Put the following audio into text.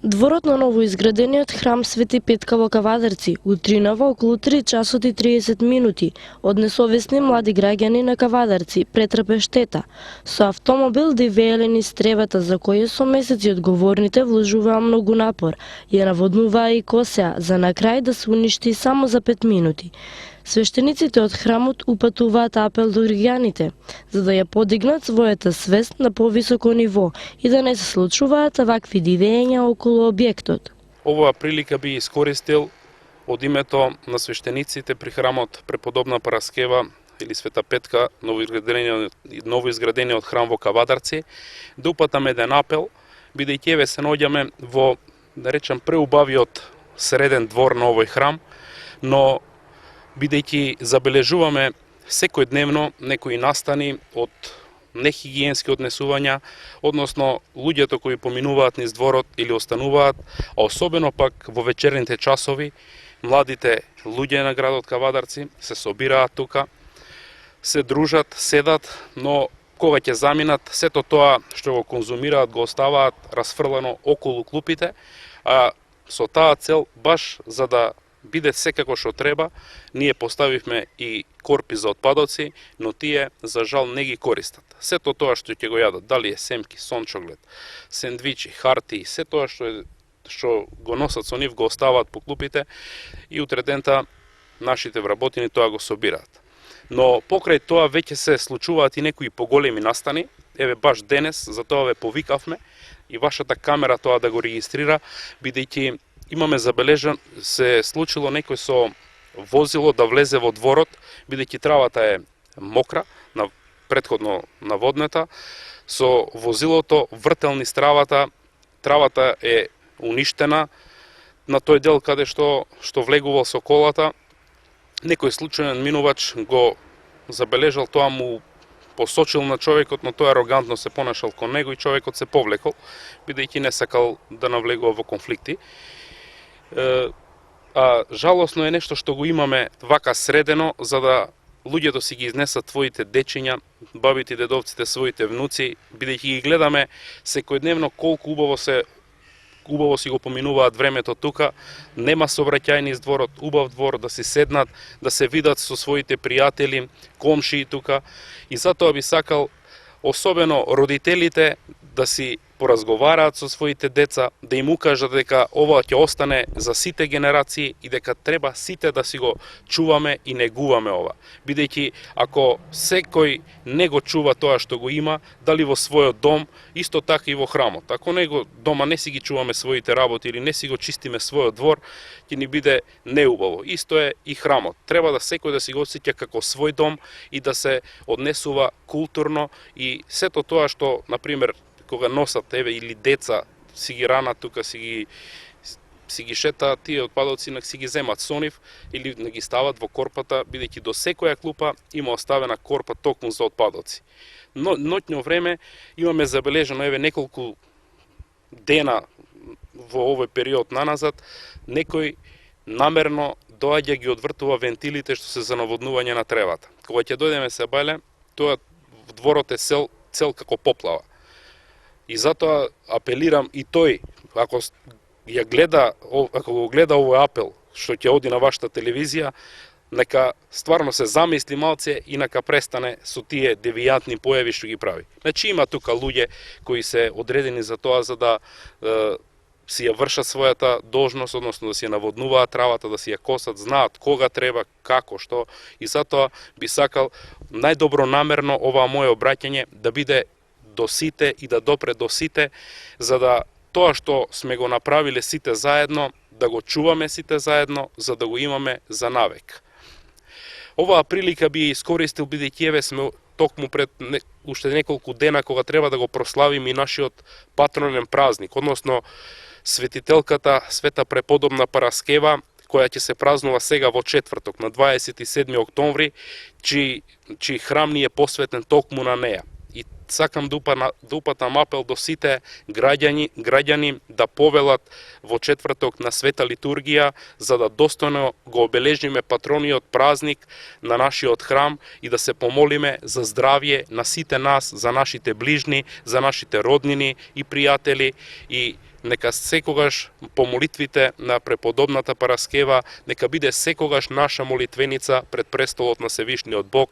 Дворот на новоизградениот храм Свети Петка во Кавадарци утринава околу 3 часот и 30 минути од несовесни млади граѓани на Кавадарци претрпе штета. Со автомобил дивееле низ тревата за која со месеци одговорните вложуваа многу напор, ја наводнуваа и косеа, за на крај да се уништи само за 5 минути. Свештениците од храмот упатуваат апел до граѓаните, за да ја подигнат својата свест на повисоко ниво и да не се случуваат вакви дивења околу објектот. Оваа прилика би искористил од името на свештениците при храмот Преподобна Параскева или Света Петка, новоизградениот храм во Кавадарци, да упатаме еден апел, бидејќи еве се наоѓаме во, да речам, преубавиот среден двор на овој храм, но бидејќи забележуваме секојдневно некои настани од нехигиенски однесувања, односно луѓето кои поминуваат низ дворот или остануваат, а особено пак во вечерните часови, младите луѓе на градот Кавадарци се собираат тука, се дружат, седат, но кога ќе заминат, сето тоа што го конзумираат го оставаат расфрлано околу клупите, а со таа цел баш за да биде секако што треба, ние поставивме и корпи за отпадоци, но тие за жал не ги користат. Сето тоа што ќе го јадат, дали е семки, сончоглед, сендвичи, хартии, се тоа што го носат со нив го оставаат по клупите и утре дента нашите вработени тоа го собираат. Но покрај тоа веќе се случуваат и некои поголеми настани. Еве баш денес за тоа ве повикавме и вашата камера тоа да го регистрира, бидејќи имаме забележан, се случило некој со возило да влезе во дворот, бидејќи травата е мокра, претходно наводнета, со возилото вртел низ травата, травата е уништена на тој дел каде што влегувал со колата. Некој случаен минувач го забележал, тоа му посочил на човекот, но тој арогантно се понашал кон него и човекот се повлекол, бидејќи не сакал да навлегува во конфликти. А жалосно е нешто што го имаме вака средено, за да луѓето си ги изнесат своите дечиња, бабите и дедовците своите внуци, бидејќи ги гледаме секојдневно колку убаво си го поминуваат времето тука, нема сообраќај низ дворот, убав двор, да си седнат, да се видат со своите пријатели, комшии тука, и затоа би сакал особено родителите да си поразговараат со своите деца, да им укажат дека ова ќе остане за сите генерации и дека треба сите да си го чуваме и негуваме ова. Бидејќи ако секој не го чува тоа што го има, дали во својот дом, исто така и во храмот. Ако дома не си ги чуваме своите работи или не си го чистиме својот двор, ќе ни биде неубаво. Исто е и храмот. Треба да секој да си го осеќа како свој дом и да се однесува културно и сето тоа што, например, кога носат или деца си ги ранат тука, си ги шетаат, тие отпадоци си ги земат со нив или не ги стават во корпата, бидејќи до секоја клупа има оставена корпа токму за отпадоци. Но ноќно време имаме забележано неколку дена во овој период наназад, некој намерно доаѓа ги одвртува вентилите што се за наводнување на тревата. Кога ќе дојдеме се бајле, тоа дворот е цел како поплава. И затоа апелирам и тој, ако го гледа овој апел, што ќе оди на вашата телевизија, нека стварно се замисли малце и нека престане со тие девијантни појави што ги прави. Значи има тука луѓе кои се одредени за тоа, за да си ја вршат својата должност, односно да си ја наводнуваат травата, да си ја косат, знаат кога треба, како, што, и затоа би сакал најдобро намерно оваа моје обраќање да биде до сите и да допре до сите, за да тоа што сме го направиле сите заедно, да го чуваме сите заедно, за да го имаме за навек. Оваа прилика би искористил, бидејќи еве сме токму пред уште неколку дена кога треба да го прославиме и нашиот патронен празник, односно светителката Света Преподобна Параскева, која ќе се празнува сега во четврток, на 27 октомври, чиј храм ни е посветен токму на неа. И сакам да упатам апел до сите граѓани да повелат во четврток на света литургија, за да достојно го обележиме патрониот празник на нашиот храм и да се помолиме за здравје на сите нас, за нашите ближни, за нашите роднини и пријатели, и нека секогаш по молитвите на преподобната Параскева, нека биде секогаш наша молитвеница пред престолот на Севишниот Бог,